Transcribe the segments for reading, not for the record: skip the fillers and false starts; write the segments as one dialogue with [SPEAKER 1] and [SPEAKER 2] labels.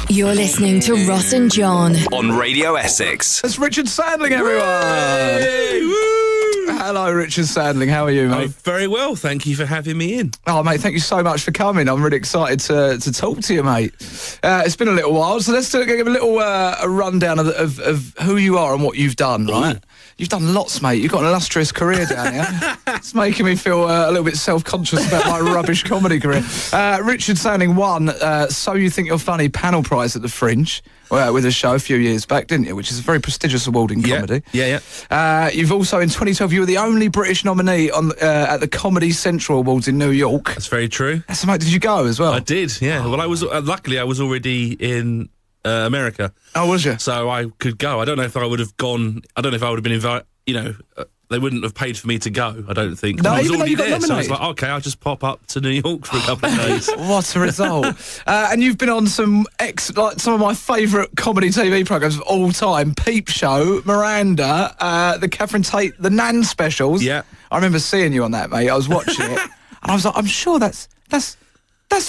[SPEAKER 1] You're listening to Ross and John
[SPEAKER 2] on Radio Essex.
[SPEAKER 3] It's Richard Sandling, everyone. Hello, Richard Sandling. How are you, mate?
[SPEAKER 4] Very well, thank you for having me in.
[SPEAKER 3] Oh, mate, thank you so much for coming. I'm really excited to talk to you, mate. It's been a little while, so let's give a little a rundown of who you are and what you've done, right? You've done lots, mate. You've got an illustrious career down here. It's making me feel a little bit self-conscious about my rubbish comedy career. Richard Sandling won So You Think You're Funny panel prize at the Fringe with a show a few years back, didn't you? Which is a very prestigious award in comedy.
[SPEAKER 4] Yeah.
[SPEAKER 3] You've also, in 2012, you were the only British nominee at the Comedy Central Awards in New York.
[SPEAKER 4] That's very true.
[SPEAKER 3] Mate, did you go as well?
[SPEAKER 4] I did, yeah. Well, I was luckily I was already in America.
[SPEAKER 3] Oh, was you?
[SPEAKER 4] So I could go. I don't know if I would have gone. I don't know if I would have been invited. They wouldn't have paid for me to go, I don't think.
[SPEAKER 3] No,
[SPEAKER 4] I was
[SPEAKER 3] even though
[SPEAKER 4] already
[SPEAKER 3] you got
[SPEAKER 4] there, so I was
[SPEAKER 3] nominated.
[SPEAKER 4] like, okay, I'll just pop up to New York for a couple of days.
[SPEAKER 3] What a result. And you've been on some of my favourite comedy TV programmes of all time. Peep Show, Miranda, the Catherine Tate, the Nan specials.
[SPEAKER 4] Yeah.
[SPEAKER 3] I remember seeing you on that, mate. I was watching it, and I was like, I'm sure that's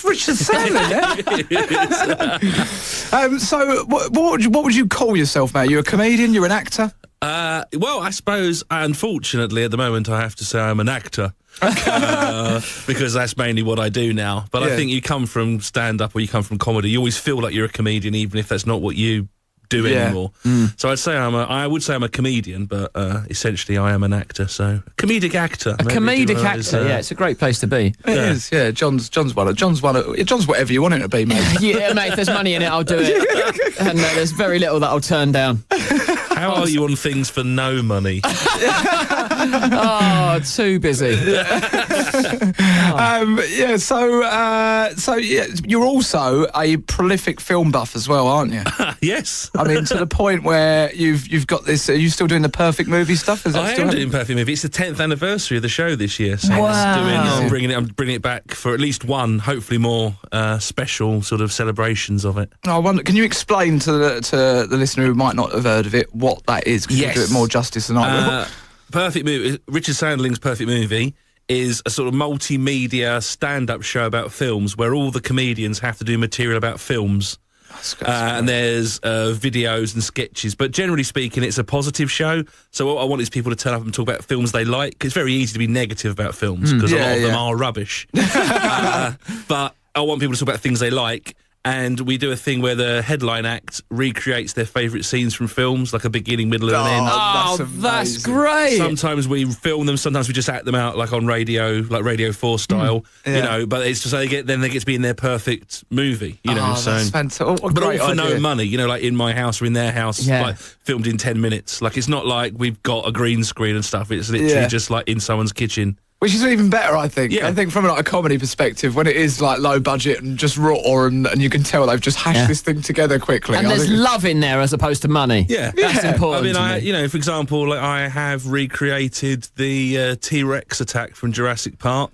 [SPEAKER 3] Richard Sandling, yeah? So what would you call yourself, mate? You're a comedian? You're an actor?
[SPEAKER 4] Well, I suppose, unfortunately, at the moment, I have to say I'm an actor. Because that's mainly what I do now. But
[SPEAKER 3] Yeah.
[SPEAKER 4] I think you come from stand-up or you come from comedy, you always feel like you're a comedian, even if that's not what you do anymore. So I would say I'm a comedian, but essentially I am an actor. So comedic actor,
[SPEAKER 5] A comedic actor, yeah, it's a great place to be.
[SPEAKER 3] It is, yeah. John's whatever you want him to be, mate.
[SPEAKER 5] Yeah, mate, if there's money in it, I'll do it. And there's very little that I'll turn down.
[SPEAKER 4] How are you on things for no money?
[SPEAKER 5] Oh, too busy.
[SPEAKER 3] So you're also a prolific film buff as well, aren't you?
[SPEAKER 4] Yes.
[SPEAKER 3] I mean, to the point where you've got this. Are you still doing the Perfect Movie stuff? Is that
[SPEAKER 4] I
[SPEAKER 3] still
[SPEAKER 4] am
[SPEAKER 3] happening?
[SPEAKER 4] doing Perfect Movie. It's the 10th anniversary of the show this year. So
[SPEAKER 5] Wow.
[SPEAKER 4] I'm bringing it back for at least one, hopefully more special sort of celebrations of it.
[SPEAKER 3] I wonder, can you explain to the listener who might not have heard of it what that is? Because
[SPEAKER 4] Yes.
[SPEAKER 3] you do it more justice than I will.
[SPEAKER 4] Perfect Movie. Richard Sandling's Perfect Movie is a sort of multimedia stand-up show about films where all the comedians have to do material about films. And there's videos and sketches, but generally speaking, it's a positive show. So what I want is people to turn up and talk about films they like. It's very easy to be negative about films because a lot of them are rubbish. But I want people to talk about things they like. And we do a thing where the headline act recreates their favourite scenes from films, like a beginning, middle, and end.
[SPEAKER 5] Oh, that's great.
[SPEAKER 4] Sometimes we film them, sometimes we just act them out, like on radio, like Radio 4 style, but it's just they get to be in their perfect movie,
[SPEAKER 3] That's fantastic.
[SPEAKER 4] But all for no money, like in my house or in their house, like filmed in 10 minutes. Like it's not like we've got a green screen and stuff. It's literally just like in someone's kitchen.
[SPEAKER 3] Which is even better, I think.
[SPEAKER 4] Yeah.
[SPEAKER 3] I think from like a comedy perspective, when it is like low budget and just raw, and you can tell they've just hashed this thing together quickly.
[SPEAKER 5] And
[SPEAKER 3] I
[SPEAKER 5] there's
[SPEAKER 3] think
[SPEAKER 5] love in there as opposed to money.
[SPEAKER 4] Yeah.
[SPEAKER 5] That's important.
[SPEAKER 4] I
[SPEAKER 5] to
[SPEAKER 4] mean,
[SPEAKER 5] me.
[SPEAKER 4] for example, like, I have recreated the T-Rex attack from Jurassic Park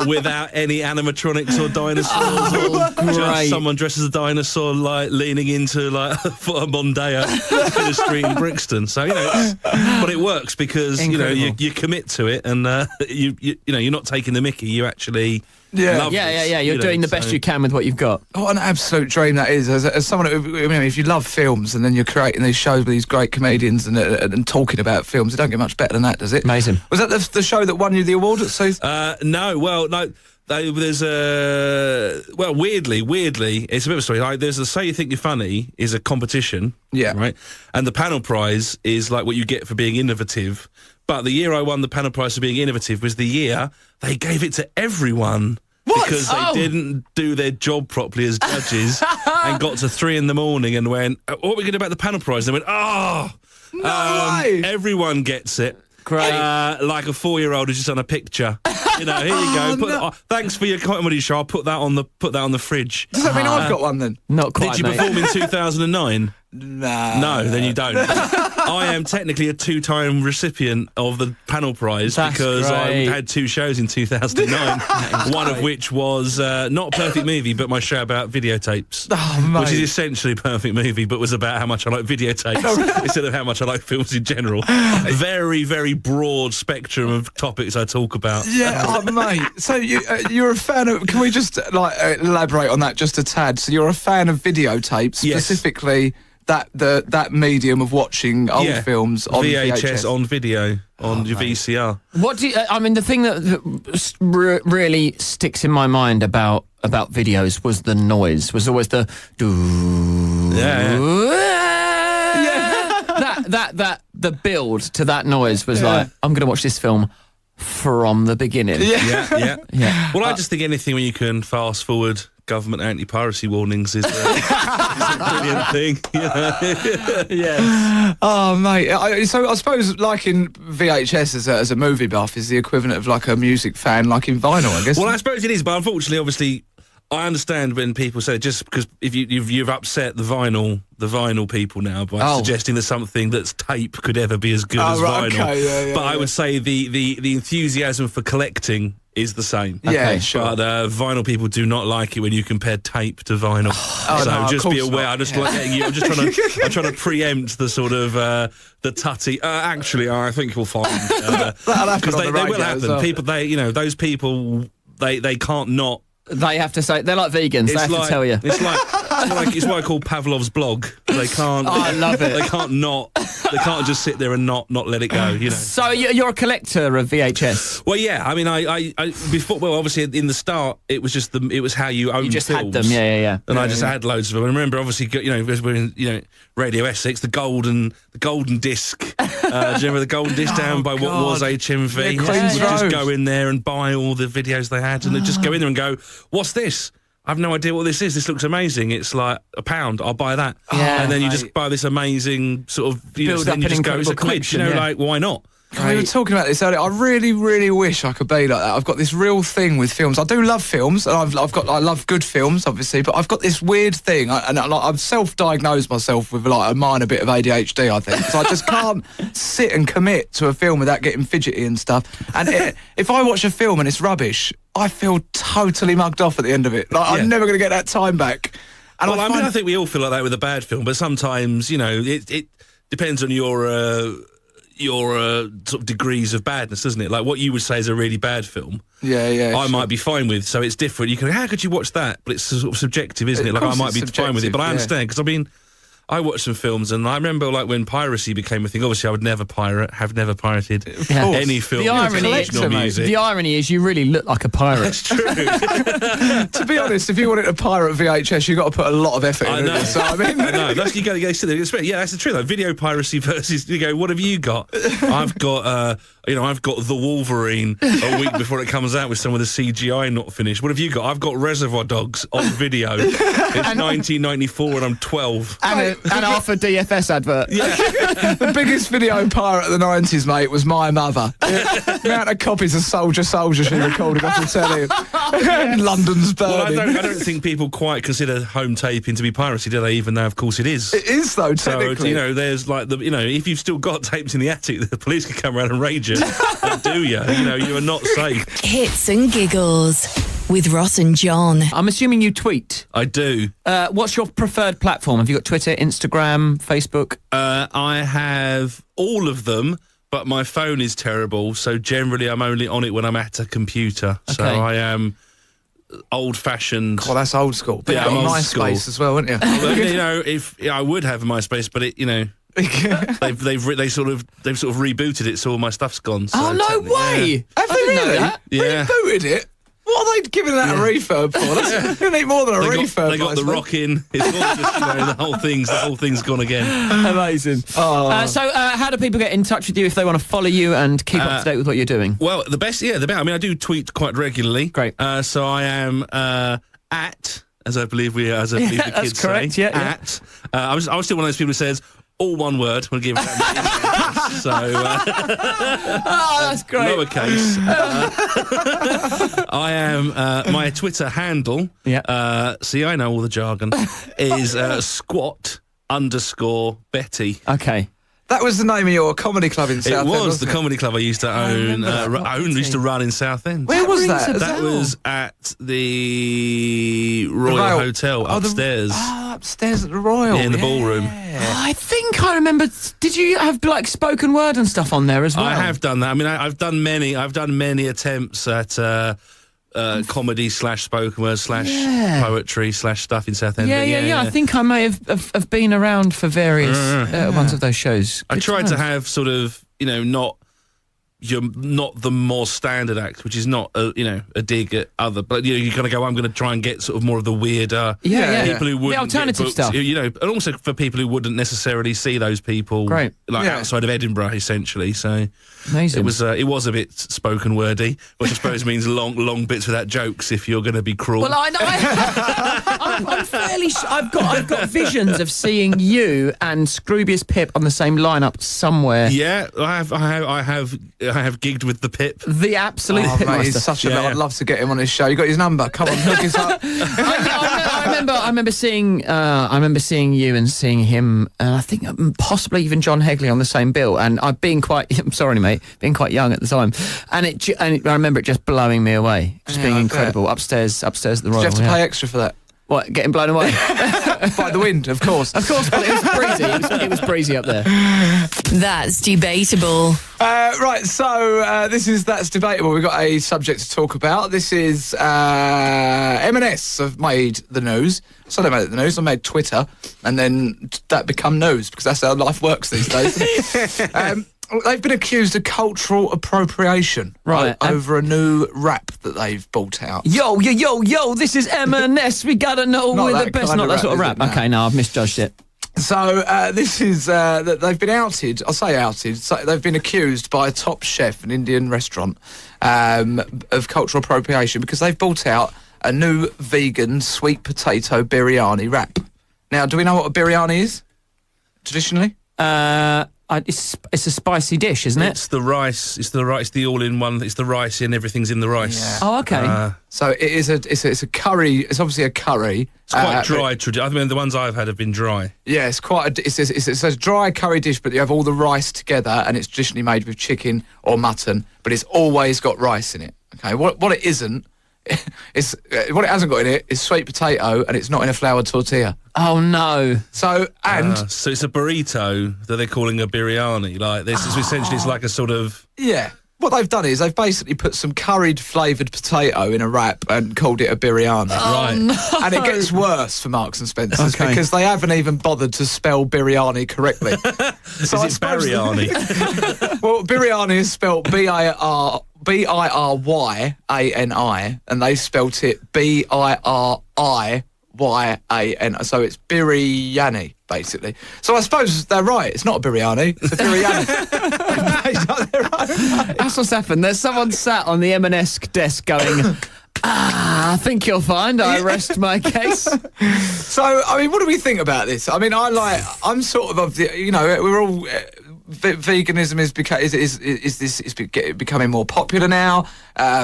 [SPEAKER 4] without any animatronics or dinosaurs.
[SPEAKER 5] great.
[SPEAKER 4] Just someone dressed as a dinosaur, like leaning into like a Mondeo in the street in Brixton. So but it works because
[SPEAKER 5] Incredible.
[SPEAKER 4] you commit to it, and you're not taking the mickey. You actually love this,
[SPEAKER 5] You're doing the best you can with what you've got.
[SPEAKER 3] what an absolute dream that is. As someone who, if you love films and then you're creating these shows with these great comedians and talking about films, it don't get much better than that, does it?
[SPEAKER 5] Amazing.
[SPEAKER 3] Was that the show that won you the award at South?
[SPEAKER 4] No. There's weirdly, it's a bit of a story. Like, there's a So You Think You're Funny is a competition, right? And the panel prize is like what you get for being innovative. But the year I won the panel prize for being innovative was the year they gave it to everyone.
[SPEAKER 3] What?
[SPEAKER 4] Because they didn't do their job properly as judges and got to 3 a.m. and went, what are we going to do about the panel prize? And they went,
[SPEAKER 3] No way.
[SPEAKER 4] everyone gets it.
[SPEAKER 5] Great.
[SPEAKER 4] Like a 4-year-old who's just on a picture. Here you go. Thanks for your comedy show. I'll put that on the fridge.
[SPEAKER 3] Does that mean I've got one then?
[SPEAKER 5] Not quite,
[SPEAKER 4] Did you
[SPEAKER 5] mate.
[SPEAKER 4] perform in 2009?
[SPEAKER 3] Nah.
[SPEAKER 4] No, then you don't. I am technically a 2-time recipient of the panel prize because I
[SPEAKER 5] great.
[SPEAKER 4] had 2 shows in 2009. One of which was not Perfect Movie, but my show about videotapes.
[SPEAKER 3] Oh, mate.
[SPEAKER 4] Which is essentially Perfect Movie, but was about how much I like videotapes instead of how much I like films in general. Very, very broad spectrum of topics I talk about.
[SPEAKER 3] Yeah, mate. So you're a fan of... Can we just elaborate on that just a tad? So you're a fan of videotapes,
[SPEAKER 4] Yes.
[SPEAKER 3] specifically that medium of watching old films on VHS.
[SPEAKER 4] on video, on your VCR.
[SPEAKER 5] What do you, I mean, the thing that really sticks in my mind about videos was the noise. Was always the that the build to that noise was like, I'm going to watch this film from the beginning.
[SPEAKER 4] Yeah. Well, I just think anything when you can fast forward government anti-piracy warnings is a brilliant thing. You know?
[SPEAKER 5] Yeah.
[SPEAKER 3] Oh, mate. So I suppose liking VHS as a movie buff is the equivalent of like a music fan liking vinyl, I guess.
[SPEAKER 4] Well, I suppose it is, but unfortunately, obviously, I understand when people say just because if you've upset the vinyl people now by suggesting that something that's tape could ever be as good as vinyl.
[SPEAKER 3] Okay,
[SPEAKER 4] I would say the enthusiasm for collecting is the same.
[SPEAKER 3] Yeah, sure.
[SPEAKER 4] But vinyl people do not like it when you compare tape to vinyl. Just be aware. I'm just trying to preempt the sort of the tutty. Actually, I think you'll find because they will happen.
[SPEAKER 3] Well.
[SPEAKER 4] People, those people, they can't not.
[SPEAKER 5] They have to say they're like vegans. They have to tell you.
[SPEAKER 4] It's what I call Pavlov's blog. They can't.
[SPEAKER 5] Oh, I love it.
[SPEAKER 4] They can't not. They can't just sit there and not let it go. You know.
[SPEAKER 5] So you're a collector of VHS.
[SPEAKER 4] Well, yeah. I mean, I before. Well, obviously, in the start, it was just it was how you owned
[SPEAKER 5] You just
[SPEAKER 4] films.
[SPEAKER 5] had them. Yeah.
[SPEAKER 4] And I just had loads of them. And I remember, obviously, because we're in Radio Essex, the golden disc. Do you remember the golden disc down by what was HMV?
[SPEAKER 3] Yeah, Queen's
[SPEAKER 4] We'd just
[SPEAKER 3] Road.
[SPEAKER 4] go in there and buy all the videos they had, and they'd just go in there and go, "What's this? I've no idea what this is. This looks amazing. It's like £1. I'll buy that."
[SPEAKER 5] Yeah,
[SPEAKER 4] and then you
[SPEAKER 3] mate.
[SPEAKER 4] just buy this amazing sort of
[SPEAKER 5] Build
[SPEAKER 4] then
[SPEAKER 5] up
[SPEAKER 4] you
[SPEAKER 5] an
[SPEAKER 4] just go, it's a
[SPEAKER 5] incredible
[SPEAKER 4] quid. You know,
[SPEAKER 5] collection,
[SPEAKER 4] like why not?
[SPEAKER 3] We were talking about this earlier. I really, really wish I could be like that. I've got this real thing with films. I do love films, and I love good films, obviously. But I've got this weird thing, I've self-diagnosed myself with like a minor bit of ADHD. I think because I just can't sit and commit to a film without getting fidgety and stuff. And if I watch a film and it's rubbish, I feel totally mugged off at the end of it. Like I'm never going to get that time back. And
[SPEAKER 4] Well, I think we all feel like that with a bad film, but sometimes it depends on your sort of degrees of badness, doesn't it? Like what you would say is a really bad film. I might be fine with, so it's different. You can, how could you watch that? But it's sort of subjective, isn't it? Like I might be fine with it, but I understand because I mean, I watched some films and I remember like when piracy became a thing. Obviously, I would never have never pirated any film.
[SPEAKER 5] The irony,
[SPEAKER 4] original music.
[SPEAKER 5] The irony is you really look like a pirate.
[SPEAKER 4] That's true.
[SPEAKER 3] To be honest, if you wanted to pirate VHS, you've got to put a lot of effort in it. So, I mean,
[SPEAKER 4] I know. That's, you go sit there. Yeah, that's the truth. Like video piracy versus what have you got? I've got I've got The Wolverine a week before it comes out with some of the CGI not finished. What have you got? I've got Reservoir Dogs on video. It's 1994 and I'm 12.
[SPEAKER 5] And half a DFS advert.
[SPEAKER 4] Yeah.
[SPEAKER 3] the biggest video pirate of the 90s, mate, was my mother. The amount of copies of Soldier she recorded off the telly. London's burning.
[SPEAKER 4] Well, I don't think people quite consider home taping to be piracy, do they? Even though, of course, it is.
[SPEAKER 3] It is, though,
[SPEAKER 4] So,
[SPEAKER 3] technically.
[SPEAKER 4] there's like if you've still got tapes in the attic, the police can come around and raid you. Do you? You are not safe.
[SPEAKER 1] Hits and Giggles with Ross and John.
[SPEAKER 5] I'm assuming you tweet.
[SPEAKER 4] I do.
[SPEAKER 5] What's your preferred platform? Have you got Twitter, Instagram, Facebook?
[SPEAKER 4] I have all of them, but my phone is terrible, so generally I'm only on it when I'm at a computer. So
[SPEAKER 5] Okay.
[SPEAKER 4] I am old-fashioned.
[SPEAKER 3] Oh, that's old school. But
[SPEAKER 4] Yeah,
[SPEAKER 3] you
[SPEAKER 4] I'm
[SPEAKER 3] got
[SPEAKER 4] old
[SPEAKER 3] MySpace
[SPEAKER 4] school.
[SPEAKER 3] as well, wouldn't you?
[SPEAKER 4] But, if I would have a MySpace, but they've sort of rebooted it, so all my stuff's gone. So
[SPEAKER 5] Oh, no
[SPEAKER 4] technically,
[SPEAKER 5] way!
[SPEAKER 3] Have they
[SPEAKER 5] I didn't know
[SPEAKER 3] really?
[SPEAKER 5] that.
[SPEAKER 4] Yeah.
[SPEAKER 3] Rebooted it? What are they giving that a refurb for? That's, you need more than a
[SPEAKER 4] They
[SPEAKER 3] refurb.
[SPEAKER 4] got the
[SPEAKER 3] MySpace.
[SPEAKER 4] rock in. It's all just, the whole thing's gone again.
[SPEAKER 5] Amazing. So how do people get in touch with you if they want to follow you and keep up to date with what you're doing?
[SPEAKER 4] Well, the best. I mean, I do tweet quite regularly.
[SPEAKER 5] Great.
[SPEAKER 4] So I am at, as I believe the kids
[SPEAKER 5] that's correct,
[SPEAKER 4] say.
[SPEAKER 5] yeah.
[SPEAKER 4] At. I was still one of those people who says all one word. We'll give it so
[SPEAKER 5] Oh, that's great.
[SPEAKER 4] lowercase. I am my Twitter handle.
[SPEAKER 5] Yeah.
[SPEAKER 4] See, I know all the jargon. Is squat _Betty.
[SPEAKER 5] Okay.
[SPEAKER 3] That was the name of your comedy club in
[SPEAKER 4] It
[SPEAKER 3] Southend,
[SPEAKER 4] was
[SPEAKER 3] wasn't
[SPEAKER 4] the comedy club I used to own. Used to run in Southend.
[SPEAKER 3] Where was that?
[SPEAKER 4] That was at the Royal Hotel upstairs.
[SPEAKER 3] Upstairs at the Royal.
[SPEAKER 4] In the ballroom.
[SPEAKER 5] I think I remember. Did you have like spoken word and stuff on there as well?
[SPEAKER 4] I have done that. I mean, I've done many attempts at comedy / spoken word / poetry / stuff in Southend.
[SPEAKER 5] Yeah. I think I may have been around for various ones of those shows.
[SPEAKER 4] I tried to have sort of, you're not the more standard act, which is not a dig at other, but you're going to go, I'm going to try and get sort of more of the weirder people who wouldn't
[SPEAKER 5] the alternative
[SPEAKER 4] get booked,
[SPEAKER 5] stuff,
[SPEAKER 4] and also for people who wouldn't necessarily see those people outside of Edinburgh, essentially. So
[SPEAKER 5] amazing.
[SPEAKER 4] It was a bit spoken wordy, which I suppose means long bits without jokes if you're going to be cruel.
[SPEAKER 5] Well, I'm fairly. I've got visions of seeing you and Scroobius Pip on the same lineup somewhere.
[SPEAKER 4] Yeah, I have gigged with the Pip.
[SPEAKER 5] The absolute Pip
[SPEAKER 3] mate,
[SPEAKER 5] master.
[SPEAKER 3] he's such a bit. I'd love to get him on his show. You got his number? Come on, hook us up.
[SPEAKER 5] I remember seeing you and seeing him, and I think possibly even John Hegley on the same bill. And I'm sorry, mate, being quite young at the time, and I remember it just blowing me away, just being incredible. Upstairs at the Royal.
[SPEAKER 3] Did you have to pay extra for that?
[SPEAKER 5] What, getting blown away?
[SPEAKER 3] By the wind, of course.
[SPEAKER 5] Of course, but it was breezy. It was breezy up there.
[SPEAKER 1] That's debatable.
[SPEAKER 3] Right, so That's Debatable. We've got a subject to talk about. This is M&S have made the news. So they made the news. I made Twitter, and then that become news, because that's how life works these days. They've been accused of cultural appropriation,
[SPEAKER 5] right,
[SPEAKER 3] over a new rap that they've brought out.
[SPEAKER 5] Yo, this is M&S. We gotta know we're the best. Not that sort of rap. Okay, no, I've misjudged it.
[SPEAKER 3] So this is that they've been outed. I'll say outed. So they've been accused by a top chef, an Indian restaurant, of cultural appropriation because they've brought out a new vegan sweet potato biryani wrap. Now, do we know what a biryani is traditionally?
[SPEAKER 5] It's a spicy dish, isn't it?
[SPEAKER 4] It's the rice. It's the all-in-one. It's the rice and everything's in the rice.
[SPEAKER 3] Yeah.
[SPEAKER 5] Oh, okay.
[SPEAKER 3] So it is it's a curry. It's obviously a curry.
[SPEAKER 4] It's quite dry. I mean, the ones I've had have been dry. Yeah,
[SPEAKER 3] it's quite. It's a dry curry dish, but you have all the rice together, and it's traditionally made with chicken or mutton, but it's always got rice in it. Okay, what it isn't. What it hasn't got in it is sweet potato, and it's not in a flour tortilla.
[SPEAKER 5] Oh no!
[SPEAKER 3] So
[SPEAKER 4] it's a burrito that they're calling a biryani. Like this is essentially it's like a sort of
[SPEAKER 3] What they've done is they've basically put some curried flavoured potato in a wrap and called it a biryani.
[SPEAKER 4] Right.
[SPEAKER 5] No.
[SPEAKER 3] And it gets worse for Marks and Spencer's because they haven't even bothered to spell biryani correctly. So
[SPEAKER 4] is it biryani?
[SPEAKER 3] Well, biryani is spelled Biryani, and they spelt it Biriyan. So it's biryani, basically. So I suppose they're right. It's not a biryani. It's a biryani.
[SPEAKER 5] That's what's happened. There's someone sat on the M&S desk going, I think you'll find I rest my case.
[SPEAKER 3] So, I mean, what do we think about this? I mean, I'm sort of the, we're all... veganism is becoming more popular now.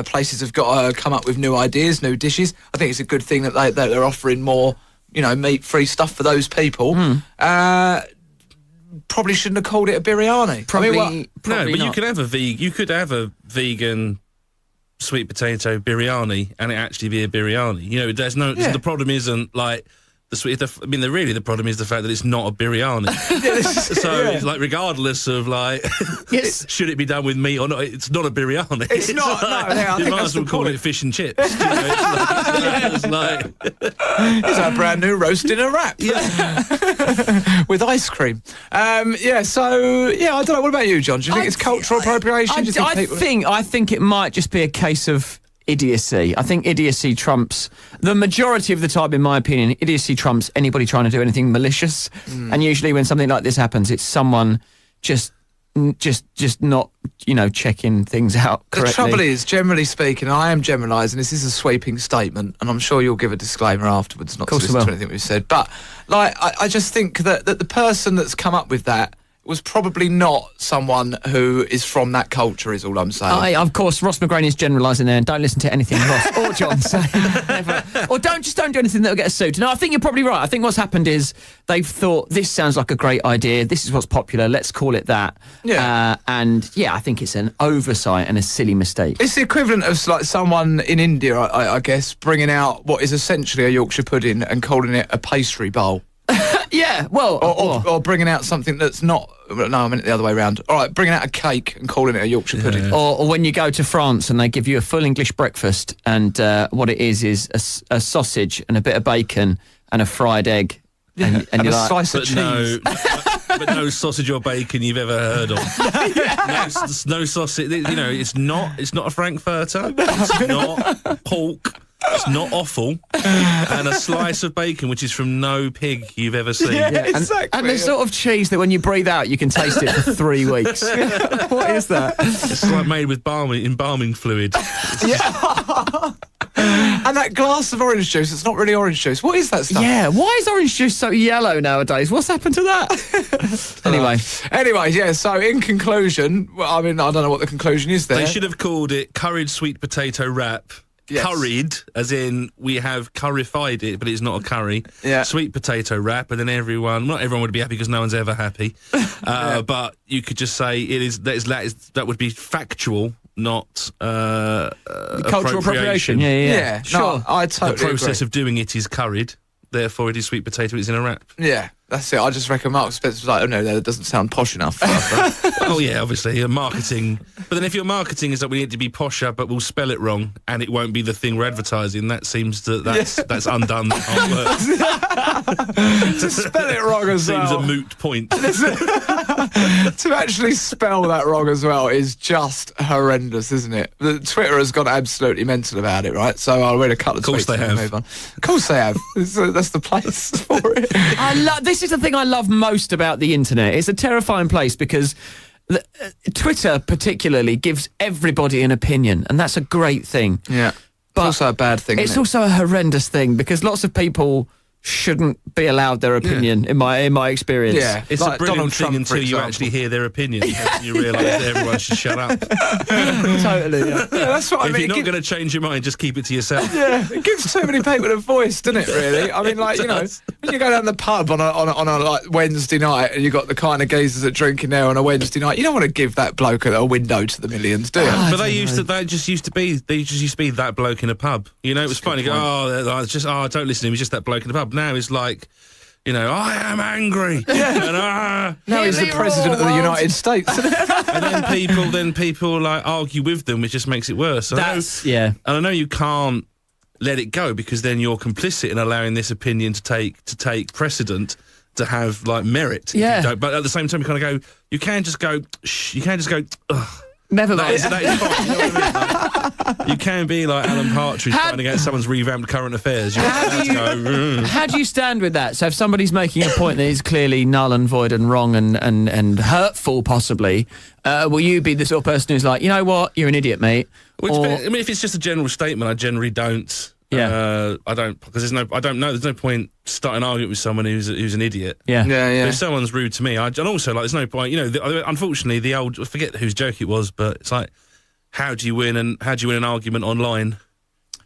[SPEAKER 3] Places have got to come up with new ideas, new dishes. I think it's a good thing that they're offering more, meat-free stuff for those people. Probably shouldn't have called it a biryani.
[SPEAKER 4] Probably not. You could have a vegan sweet potato biryani and it actually be a biryani. There's no. The problem isn't like. The problem is the fact that it's not a biryani. It's like, regardless of should it be done with meat or not, it's not a biryani.
[SPEAKER 3] It's not.
[SPEAKER 4] You might as well call it fish and chips. It's
[SPEAKER 3] a brand new roast in a wrap. With ice cream. I don't know. What about you, John? Do you think it's cultural appropriation?
[SPEAKER 5] I think it might just be a case of idiocy. I think idiocy trumps the majority of the time, in my opinion. Idiocy trumps anybody trying to do anything malicious. And usually, when something like this happens, it's someone just not checking things out correctly.
[SPEAKER 3] The trouble is, generally speaking, and I am generalising. This is a sweeping statement, and I'm sure you'll give a disclaimer afterwards, not to listen to anything we've said. But I just think that the person that's come up with that was probably not someone who is from that culture, is all I'm saying.
[SPEAKER 5] Of course, Ross McGraney is generalising there, and don't listen to anything Ross or John say. Never. Or don't do anything that'll get us sued. No, I think you're probably right. I think what's happened is they've thought, this sounds like a great idea, this is what's popular, let's call it that.
[SPEAKER 3] Yeah.
[SPEAKER 5] I think it's an oversight and a silly mistake.
[SPEAKER 3] It's the equivalent of like someone in India, I guess, bringing out what is essentially a Yorkshire pudding and calling it a pastry bowl.
[SPEAKER 5] Yeah, well...
[SPEAKER 3] Or bringing out something that's not... No, I meant it the other way around. All right, bringing out a cake and calling it a Yorkshire pudding.
[SPEAKER 5] Or when you go to France and they give you a full English breakfast and what it is a sausage and a bit of bacon and a fried egg.
[SPEAKER 3] And
[SPEAKER 5] you're
[SPEAKER 3] a
[SPEAKER 5] like,
[SPEAKER 3] slice of cheese.
[SPEAKER 4] But no sausage or bacon you've ever heard of. No sausage. You know, it's not a frankfurter. It's not pork. It's not offal, and a slice of bacon, which is from no pig you've ever seen.
[SPEAKER 3] Yeah, exactly.
[SPEAKER 5] And the sort of cheese that when you breathe out, you can taste it for 3 weeks. What is that?
[SPEAKER 4] It's like made with embalming fluid.
[SPEAKER 3] Yeah. And that glass of orange juice, it's not really orange juice. What is that stuff?
[SPEAKER 5] Yeah, why is orange juice so yellow nowadays? What's happened to that?
[SPEAKER 3] Anyway, yeah, so in conclusion, well, I mean, I don't know what the conclusion is there.
[SPEAKER 4] They should have called it curried sweet potato wrap.
[SPEAKER 3] Yes.
[SPEAKER 4] Curried, as in we have currified it, but it's not a curry.
[SPEAKER 3] Yeah.
[SPEAKER 4] Sweet potato wrap, and then not everyone would be happy because no one's ever happy. But you could just say that would be factual, not
[SPEAKER 5] Cultural appropriation. Yeah.
[SPEAKER 3] Sure. No, I totally
[SPEAKER 4] The process
[SPEAKER 3] agree.
[SPEAKER 4] of doing it is curried, therefore it is sweet potato, it's in a wrap.
[SPEAKER 3] Yeah, that's it. I just reckon Mark Spencer was like, oh no, that doesn't sound posh enough.
[SPEAKER 4] Oh yeah, obviously, your marketing. But then if your marketing is that we need to be posher, but we'll spell it wrong, and it won't be the thing we're advertising, that's undone the hard work.
[SPEAKER 3] To spell it wrong as
[SPEAKER 4] Seems
[SPEAKER 3] well.
[SPEAKER 4] a moot point.
[SPEAKER 3] To actually spell that wrong as well is just horrendous, isn't it? The Twitter has gone absolutely mental about it, right? So I'll read a couple of tweets.
[SPEAKER 4] Of course they
[SPEAKER 3] and
[SPEAKER 4] have.
[SPEAKER 3] Move on. Of course they have. That's the place for it.
[SPEAKER 5] This is the thing I love most about the internet. It's a terrifying place because Twitter particularly gives everybody an opinion, and that's a great thing.
[SPEAKER 3] Yeah.
[SPEAKER 5] But
[SPEAKER 3] it's also a bad thing.
[SPEAKER 5] It's
[SPEAKER 3] isn't it?
[SPEAKER 5] also a horrendous thing because lots of people shouldn't be allowed their opinion in my experience.
[SPEAKER 3] Yeah.
[SPEAKER 4] It's
[SPEAKER 3] Like
[SPEAKER 4] a brilliant
[SPEAKER 3] Donald
[SPEAKER 4] thing
[SPEAKER 3] Trump, for
[SPEAKER 4] until you
[SPEAKER 3] example.
[SPEAKER 4] actually hear their opinion. And you realise that everyone should shut up.
[SPEAKER 5] Totally. Yeah.
[SPEAKER 3] Yeah, that's what I
[SPEAKER 4] If
[SPEAKER 3] mean.
[SPEAKER 4] you're not going to change your mind, just keep it to yourself.
[SPEAKER 3] Yeah, it gives too many people a voice, doesn't it? Really, I mean, like when you go down the pub on a like Wednesday night, and you got the kind of geezers that drink in there on a Wednesday night, you don't want to give that bloke a window to the millions, do you?
[SPEAKER 4] But they just used to be that bloke in a pub. You know, it was funny. Go, don't listen to him. He's just that bloke in the pub. Now it's like, you know, I am angry. And,
[SPEAKER 3] Now he's the president of the United States.
[SPEAKER 4] and then people like argue with them, which just makes it worse. And I know you can't let it go because then you're complicit in allowing this opinion to take precedent, to have like merit.
[SPEAKER 5] Yeah.
[SPEAKER 4] But at the same time, you can't just go. Ugh.
[SPEAKER 5] Never mind.
[SPEAKER 4] That is fine. You know what I mean? Like, you can be like Alan Partridge finding out someone's revamped current affairs.
[SPEAKER 5] How do you stand with that? So if somebody's making a point that is clearly null and void and wrong and hurtful, possibly, will you be the sort of person who's like, you know what, you're an idiot, mate?
[SPEAKER 4] If it's just a general statement, I generally don't.
[SPEAKER 5] Yeah.
[SPEAKER 4] I don't, because I don't know. There's no point starting an argument with someone who's an idiot.
[SPEAKER 5] Yeah.
[SPEAKER 3] Yeah.
[SPEAKER 4] But if someone's rude to me, and also like, there's no point. You know, unfortunately, I forget whose joke it was, but it's like, how do you win an argument online?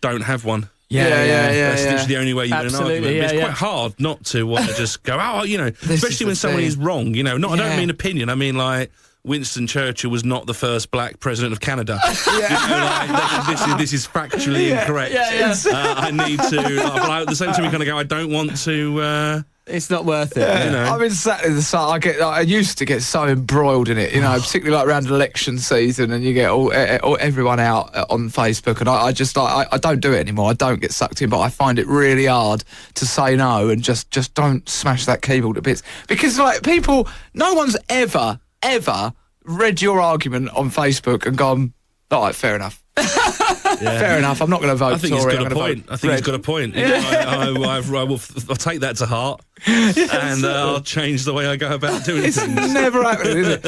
[SPEAKER 4] Don't have one.
[SPEAKER 5] Yeah.
[SPEAKER 4] That's literally the only way you win an
[SPEAKER 5] Absolutely,
[SPEAKER 4] argument. But it's
[SPEAKER 5] yeah.
[SPEAKER 4] quite hard not to want to just go, especially when someone is wrong. You know, I don't mean opinion. I mean like, Winston Churchill was not the first black president of Canada. You know, like, this is factually incorrect. I need to, but at the same time, you kind of go, I don't want to.
[SPEAKER 5] It's not worth it.
[SPEAKER 3] Yeah,
[SPEAKER 5] You know?
[SPEAKER 3] I'm exactly the same. I used to get so embroiled in it, you know, particularly like around election season, and you get all everyone out on Facebook, and I don't do it anymore. I don't get sucked in, but I find it really hard to say no and just don't smash that keyboard to bits because like no one's ever read your argument on Facebook and gone, all right, fair enough. Fair enough. I'm not going to vote
[SPEAKER 4] I think he's
[SPEAKER 3] Tory.
[SPEAKER 4] got
[SPEAKER 3] I'm
[SPEAKER 4] a
[SPEAKER 3] gonna
[SPEAKER 4] point.
[SPEAKER 3] vote
[SPEAKER 4] I think he's
[SPEAKER 3] Red.
[SPEAKER 4] got a point. I'll take that to heart, and I'll change the way I go about doing
[SPEAKER 3] It's
[SPEAKER 4] things.
[SPEAKER 3] never happening, is it?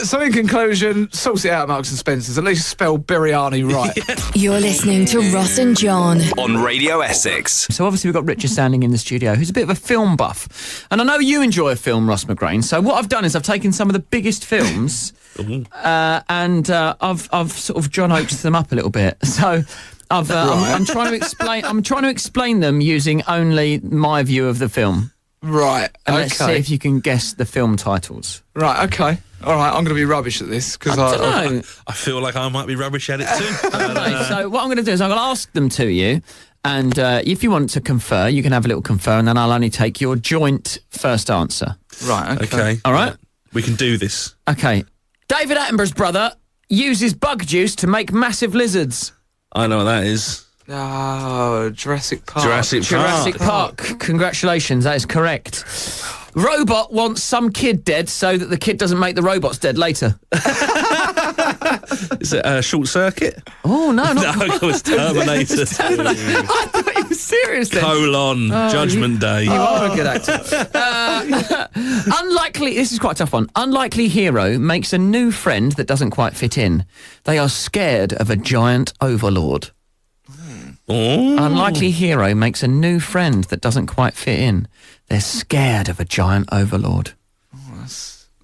[SPEAKER 3] So in conclusion, sort it out, Marks and Spencer's. At least spell biryani right.
[SPEAKER 1] You're listening to Ross and John.
[SPEAKER 2] On Radio Essex.
[SPEAKER 5] So obviously we've got Richard Sandling in the studio, who's a bit of a film buff. And I know you enjoy a film, Ross McGrain. So what I've done is I've taken some of the biggest films and I've sort of John Oaked them up a little bit. So I'm trying to explain them using only my view of the film.
[SPEAKER 3] Right,
[SPEAKER 5] And let's see
[SPEAKER 3] okay.
[SPEAKER 5] if you can guess the film titles.
[SPEAKER 3] Right, okay. All right, I'm going to be rubbish at this because
[SPEAKER 5] I don't know.
[SPEAKER 4] I feel like I might be rubbish at it too.
[SPEAKER 5] Okay, so what I'm going to do is I'm going to ask them to you, and if you want to confer, you can have a little confer, and then I'll only take your joint first answer.
[SPEAKER 3] Right, okay.
[SPEAKER 4] Okay.
[SPEAKER 5] All right?
[SPEAKER 4] We can do this.
[SPEAKER 5] Okay. David Attenborough's brother uses bug juice to make massive lizards.
[SPEAKER 4] I know what that is.
[SPEAKER 3] Oh, Jurassic Park.
[SPEAKER 5] Jurassic Park. Congratulations, that is correct. Robot wants some kid dead so that the kid doesn't make the robots dead later.
[SPEAKER 4] Is it Short Circuit?
[SPEAKER 5] Oh, no,
[SPEAKER 4] No,
[SPEAKER 5] not
[SPEAKER 4] it was Terminator 2.
[SPEAKER 5] I thought he was serious then.
[SPEAKER 4] Colon. Judgment Day.
[SPEAKER 5] You are a good actor. Unlikely, this is quite a tough one. Unlikely hero makes a new friend that doesn't quite fit in. They are scared of a giant overlord.
[SPEAKER 4] Oh.
[SPEAKER 5] Unlikely hero makes a new friend that doesn't quite fit in. They're scared of a giant overlord.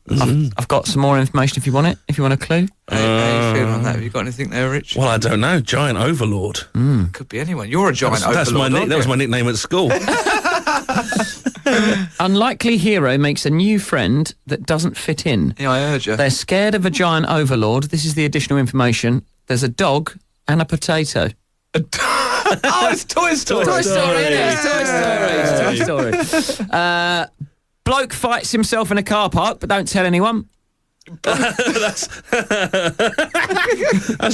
[SPEAKER 5] I've got some more information if you want it, if you want a clue.
[SPEAKER 3] How are you feeling on that? Have you got anything there, Rich?
[SPEAKER 4] Well, I don't know. Giant Overlord.
[SPEAKER 3] Could be anyone. You're a giant
[SPEAKER 4] That's
[SPEAKER 3] overlord.
[SPEAKER 4] my
[SPEAKER 3] aren't
[SPEAKER 4] that was
[SPEAKER 3] you?
[SPEAKER 4] my nickname at school.
[SPEAKER 5] Unlikely hero makes a new friend that doesn't fit in.
[SPEAKER 3] Yeah, I heard you.
[SPEAKER 5] They're scared of a giant overlord. This is the additional information. There's a dog and a potato.
[SPEAKER 3] Oh, it's Toy Story.
[SPEAKER 5] Toy Story, it is. Toy Story. It's Toy Story. Bloke fights himself in a car park, but don't tell anyone.
[SPEAKER 4] That's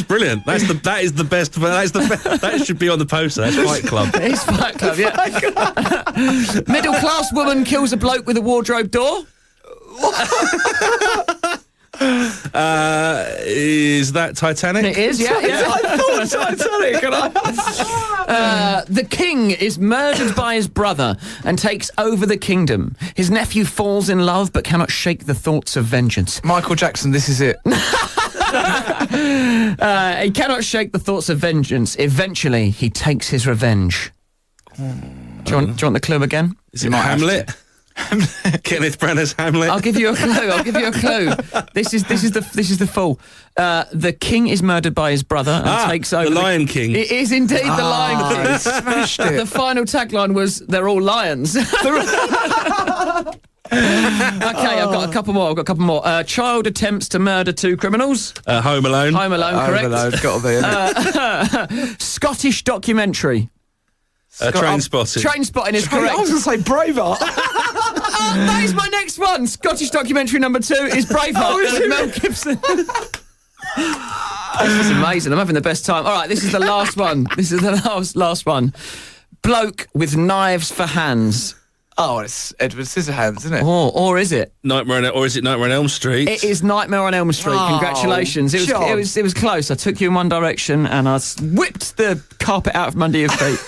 [SPEAKER 4] brilliant. That is the best. That should be on the poster. That's Fight Club.
[SPEAKER 5] It's Fight Club, yeah. Middle class woman kills a bloke with a wardrobe door.
[SPEAKER 4] Is that Titanic?
[SPEAKER 5] It is, yeah.
[SPEAKER 3] I thought Titanic. And
[SPEAKER 5] The king is murdered by his brother and takes over the kingdom. His nephew falls in love but cannot shake the thoughts of vengeance.
[SPEAKER 3] Michael Jackson, this is it.
[SPEAKER 5] He cannot shake the thoughts of vengeance. Eventually, he takes his revenge. Do you want the clue again?
[SPEAKER 4] Is it Hamlet? Kenneth Branagh's Hamlet.
[SPEAKER 5] I'll give you a clue. This is the full. The king is murdered by his brother and takes over.
[SPEAKER 4] The Lion King.
[SPEAKER 5] It is indeed the Lion King.
[SPEAKER 3] Smashed it.
[SPEAKER 5] The final tagline was, "They're all lions." Okay, I've got a couple more. Child attempts to murder two criminals.
[SPEAKER 4] Home Alone.
[SPEAKER 5] Home Alone, correct.
[SPEAKER 3] Overload, got to be, isn't it?
[SPEAKER 5] Scottish documentary.
[SPEAKER 4] Train Spotting.
[SPEAKER 5] Train Spotting is
[SPEAKER 3] I
[SPEAKER 5] correct.
[SPEAKER 3] was going to say Braveheart.
[SPEAKER 5] That is my next one. Scottish documentary number 2 is Braveheart with Mel Gibson. This is amazing. I'm having the best time. All right, this is the last one. This is the last one. Bloke with knives for hands.
[SPEAKER 3] Oh, it's Edward Scissorhands, isn't it?
[SPEAKER 5] Or is it?
[SPEAKER 4] Or is it Nightmare on Elm Street?
[SPEAKER 5] It is Nightmare on Elm Street.
[SPEAKER 3] Oh,
[SPEAKER 5] Congratulations. It
[SPEAKER 3] John.
[SPEAKER 5] was close. I took you in one direction and I whipped the carpet out from under your feet.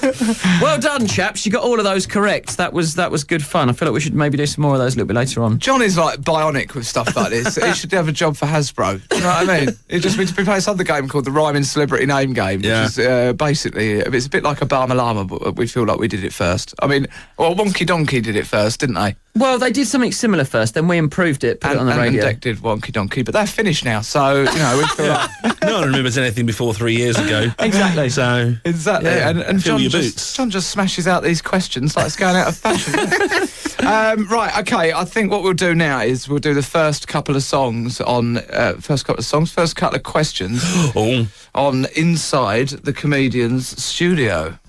[SPEAKER 5] Well done, chaps. You got all of those correct. That was good fun. I feel like we should maybe do some more of those a little bit later on.
[SPEAKER 3] John is like bionic with stuff like this. He should have a job for Hasbro. Do you know what I mean? It just means to be playing this other game called the Rhyming Celebrity Name Game, which
[SPEAKER 4] Yeah.
[SPEAKER 3] is basically, it's a bit like Obama Llama, but we feel like we did it first. I mean, well, Wonky Donkey did it first, didn't they?
[SPEAKER 5] Well, they did something similar first, then we improved it, put it on the
[SPEAKER 3] and
[SPEAKER 5] radio.
[SPEAKER 3] Deck did Wonky Donkey, but they're finished now, so, you know, we feel like...
[SPEAKER 4] No one remembers anything before 3 years ago.
[SPEAKER 5] Exactly.
[SPEAKER 4] So
[SPEAKER 3] Exactly,
[SPEAKER 4] Yeah.
[SPEAKER 3] and
[SPEAKER 4] Fill
[SPEAKER 3] John
[SPEAKER 4] your
[SPEAKER 3] just,
[SPEAKER 4] boots.
[SPEAKER 3] John just smashes out these questions like it's going out of fashion. Isn't it? Right, okay, I think what we'll do now is we'll do the first couple of songs on... first couple of questions
[SPEAKER 4] oh,
[SPEAKER 1] Um,
[SPEAKER 3] on Inside the Comedian's Studio.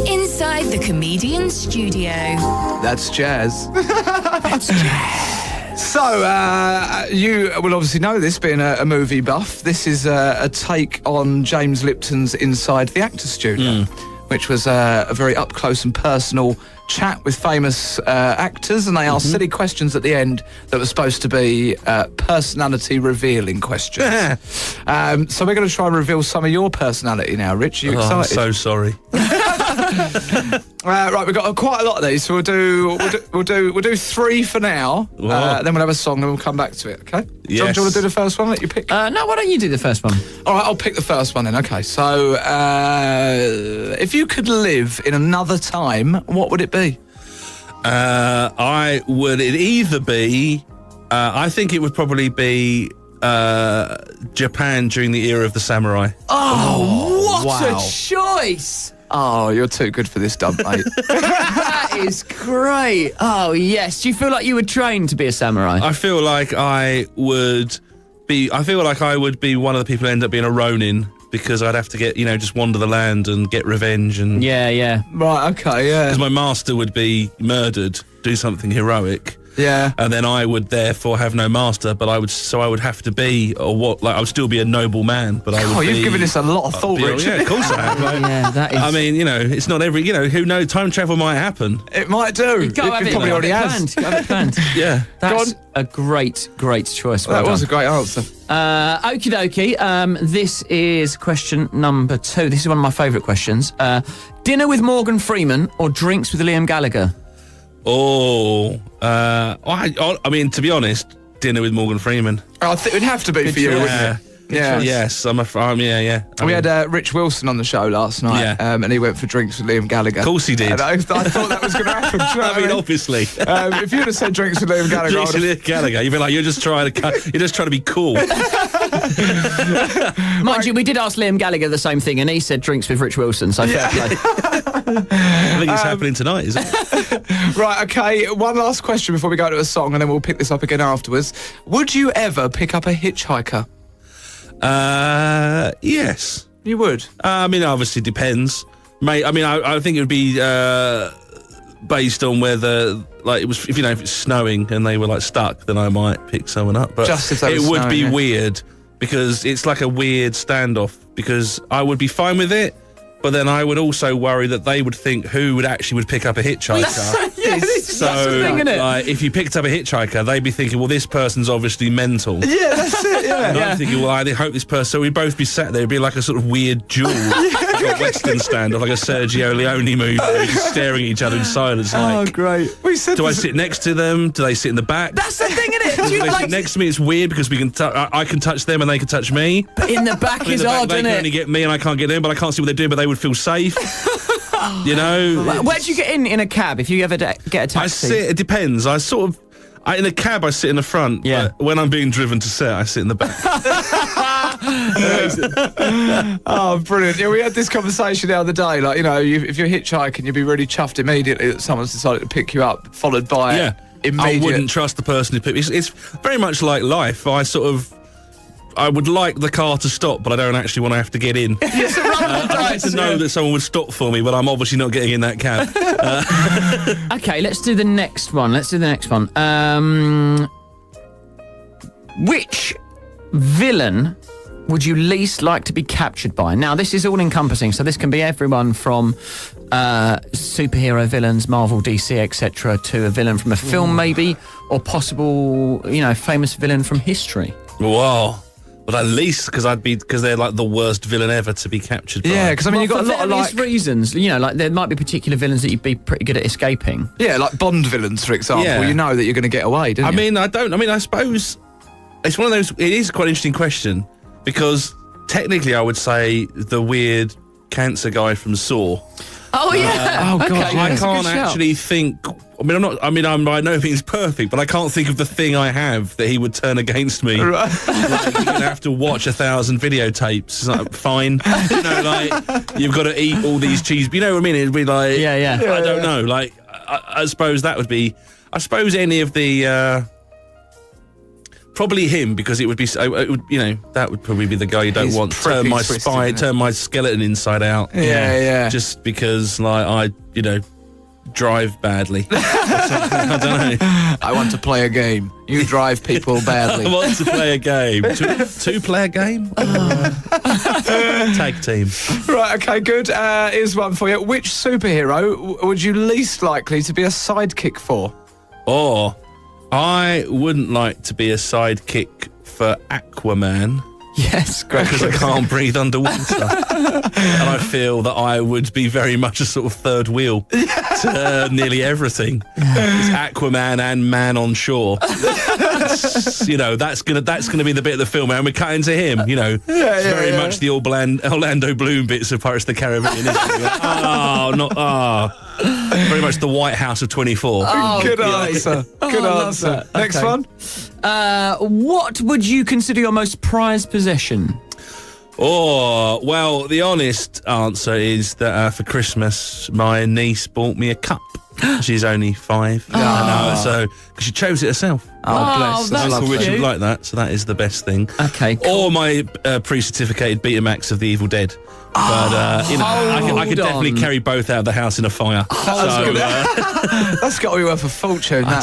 [SPEAKER 1] Inside the comedian's studio.
[SPEAKER 3] That's jazz. So, you will obviously know this, being a movie buff. This is a take on James Lipton's Inside the Actor's Studio, which was a very up-close and personal chat with famous actors, and they ask silly questions at the end that were supposed to be personality revealing questions. So we're going to try and reveal some of your personality now, Rich. Are you excited?
[SPEAKER 4] I'm so sorry.
[SPEAKER 3] Right, we've got quite a lot of these, so we'll do 3 for now. Then we'll have a song, and we'll come back to it. Okay?
[SPEAKER 4] Yes.
[SPEAKER 3] John, do you want to do the first one? Let you pick.
[SPEAKER 5] No, why don't you do the first one?
[SPEAKER 3] All right, I'll pick the first one then. Okay, so if you could live in another time, what would it be?
[SPEAKER 4] I think it would probably be Japan during the era of the samurai.
[SPEAKER 5] Oh, what
[SPEAKER 3] wow.
[SPEAKER 5] a choice!
[SPEAKER 3] Oh, you're too good for this dump, mate.
[SPEAKER 5] That is great. Oh, yes. Do you feel like you were trained to be a samurai?
[SPEAKER 4] I feel like I would be one of the people who end up being a ronin, because I'd have to get, just wander the land and get revenge. And
[SPEAKER 5] Yeah.
[SPEAKER 3] Right, okay, yeah.
[SPEAKER 4] because my master would be murdered, do something heroic.
[SPEAKER 3] Yeah.
[SPEAKER 4] And then I would therefore have no master, but I would have to be, I would still be a noble man, but I would
[SPEAKER 3] you've given this a lot of thought, Rich.
[SPEAKER 4] Yeah, of course I have.
[SPEAKER 5] Yeah, that is...
[SPEAKER 4] I mean, it's not every, who knows, time travel might happen.
[SPEAKER 3] It might do.
[SPEAKER 5] Go have
[SPEAKER 3] it
[SPEAKER 5] it.
[SPEAKER 3] probably already has.
[SPEAKER 5] Go have it planned.
[SPEAKER 4] Yeah.
[SPEAKER 5] That's a great choice. Well
[SPEAKER 3] That was a
[SPEAKER 5] done.
[SPEAKER 3] great answer.
[SPEAKER 5] Okie dokie. This is question number 2. This is one of my favourite questions. Dinner with Morgan Freeman or drinks with Liam Gallagher?
[SPEAKER 4] I mean, to be honest, dinner with Morgan Freeman.
[SPEAKER 3] I think it would have to be for you,
[SPEAKER 5] choice.
[SPEAKER 3] wouldn't it? Yeah.
[SPEAKER 4] Yes, yeah.
[SPEAKER 3] We had Rich Wilson on the show last night,
[SPEAKER 4] Yeah.
[SPEAKER 3] and he went for drinks with Liam Gallagher.
[SPEAKER 4] Of course he did.
[SPEAKER 3] And I thought that was going to happen. Do you know what
[SPEAKER 4] I mean, obviously.
[SPEAKER 3] if you'd have said drinks with Liam Gallagher, I
[SPEAKER 4] Drinks
[SPEAKER 3] would
[SPEAKER 4] with Gallagher. You'd be like, you're just trying to be cool.
[SPEAKER 5] Mind you, we did ask Liam Gallagher the same thing, and he said drinks with Rich Wilson, so fair play.
[SPEAKER 4] I think it's happening tonight, is it?
[SPEAKER 3] Right, okay, one last question before we go to a song, and then we'll pick this up again afterwards. Would you ever pick up a hitchhiker?
[SPEAKER 4] Yes.
[SPEAKER 3] You would?
[SPEAKER 4] I mean, obviously depends. Mate, I mean, I think it would be based on whether, if it's snowing and they were stuck, then I might pick someone up. But
[SPEAKER 3] Just if they
[SPEAKER 4] it
[SPEAKER 3] were
[SPEAKER 4] would
[SPEAKER 3] snowing,
[SPEAKER 4] be
[SPEAKER 3] yeah.
[SPEAKER 4] weird, because it's like a weird standoff, because I would be fine with it, but then I would also worry that they would think who would pick up a hitchhiker.
[SPEAKER 5] Yeah, this is such a thing, isn't it?
[SPEAKER 4] If you picked up a hitchhiker, they'd be thinking, well, this person's obviously mental.
[SPEAKER 3] Yeah, that's it, yeah.
[SPEAKER 4] And I'm thinking, well, I hope this person... So we'd both be sat there. It'd be like a sort of weird duel, like a Western standoff, like a Sergio Leone movie, just staring at each other in silence.
[SPEAKER 3] Great. We said
[SPEAKER 4] Do I sit next to them? Do they sit in the back?
[SPEAKER 5] That's the thing, isn't it?
[SPEAKER 4] If they sit next to me, it's weird, because we can. I can touch them and they can touch me.
[SPEAKER 5] But in the back
[SPEAKER 4] In
[SPEAKER 5] is
[SPEAKER 4] the back,
[SPEAKER 5] odd,
[SPEAKER 4] they
[SPEAKER 5] isn't
[SPEAKER 4] can
[SPEAKER 5] it?
[SPEAKER 4] only get me, and I can't get them. But I can't see what they're doing. But they would feel safe.
[SPEAKER 5] Where do you get in a cab if you ever get a taxi?
[SPEAKER 4] It depends. In a cab, I sit in the front.
[SPEAKER 5] Yeah.
[SPEAKER 4] But when I'm being driven to set, I sit in the back.
[SPEAKER 3] Oh, brilliant. Yeah, we had this conversation the other day. If you're hitchhiking, you'd be really chuffed immediately that someone's decided to pick you up, followed by immediate...
[SPEAKER 4] I wouldn't trust the person who picked me. It's very much like life. I would like the car to stop, but I don't actually want to have to get in. I'd like to know that someone would stop for me, but I'm obviously not getting in that cab.
[SPEAKER 5] Okay, let's do the next one. Which villain would you least like to be captured by? Now, this is all encompassing, so this can be everyone from superhero villains, Marvel, DC, etc., to a villain from a film, maybe, or possible, famous villain from history.
[SPEAKER 4] Wow. But at least because they're like the worst villain ever to be captured by.
[SPEAKER 3] Yeah, because you've got a lot of
[SPEAKER 5] various reasons. There might be particular villains that you'd be pretty good at escaping.
[SPEAKER 3] Yeah, like Bond villains, for example.
[SPEAKER 4] Yeah.
[SPEAKER 3] You know that you're going to get away, don't you?
[SPEAKER 4] I suppose it's one of those. It is quite an interesting question, because technically I would say the weird cancer guy from Saw.
[SPEAKER 5] Oh yeah.
[SPEAKER 3] Oh, God,
[SPEAKER 5] Okay,
[SPEAKER 3] yeah.
[SPEAKER 4] I
[SPEAKER 5] that's a good
[SPEAKER 4] can't
[SPEAKER 5] shout.
[SPEAKER 4] actually think. I'm by no means perfect, but I can't think of the thing I have that he would turn against me.
[SPEAKER 3] Right.
[SPEAKER 4] You're gonna have to watch 1,000 videotapes. It's like, fine, you've got to eat all these cheese. You know what I mean? It'd be like,
[SPEAKER 5] Yeah.
[SPEAKER 4] I don't know. I suppose that would be. I suppose any of the. Probably him, because it would be, that would probably be the guy you don't
[SPEAKER 3] He's
[SPEAKER 4] want.
[SPEAKER 3] pretty
[SPEAKER 4] Turn my
[SPEAKER 3] twisted,
[SPEAKER 4] spine,
[SPEAKER 3] isn't it?
[SPEAKER 4] turn my skeleton inside out.
[SPEAKER 3] Yeah.
[SPEAKER 4] Just because, drive badly. I don't know.
[SPEAKER 3] I want to play a game. You drive people
[SPEAKER 4] I
[SPEAKER 3] badly.
[SPEAKER 4] want to play a game. Two-player game? Tag team.
[SPEAKER 3] Right, okay, good. Here's one for you. Which superhero would you least likely to be a sidekick for?
[SPEAKER 4] Or I wouldn't like to be a sidekick for Aquaman.
[SPEAKER 5] Yes, great.
[SPEAKER 4] Because I can't breathe underwater. And I feel that I would be very much a sort of third wheel to nearly everything. It's Aquaman and Man on Shore. You know, that's gonna be the bit of the film, and we're cutting to him. You know, it's very much the Orlando Bloom bits of Pirates of the Caribbean. Isn't it? Very much the White House of 24.
[SPEAKER 3] Oh, good answer. Good answer. Next one.
[SPEAKER 5] What would you consider your most prized possession?
[SPEAKER 4] Oh, well, the honest answer is that for Christmas, my niece bought me a cup. She's only 5. So because she chose it herself.
[SPEAKER 5] Oh, bless. That's
[SPEAKER 4] Uncle Richard
[SPEAKER 5] cute.
[SPEAKER 4] would like that, so that is the best thing.
[SPEAKER 5] Okay, cool.
[SPEAKER 4] Or my pre-certificated Betamax of The Evil Dead. But, you know, I could definitely carry both out of the house in a fire.
[SPEAKER 3] That's got to be worth a fortune.
[SPEAKER 4] I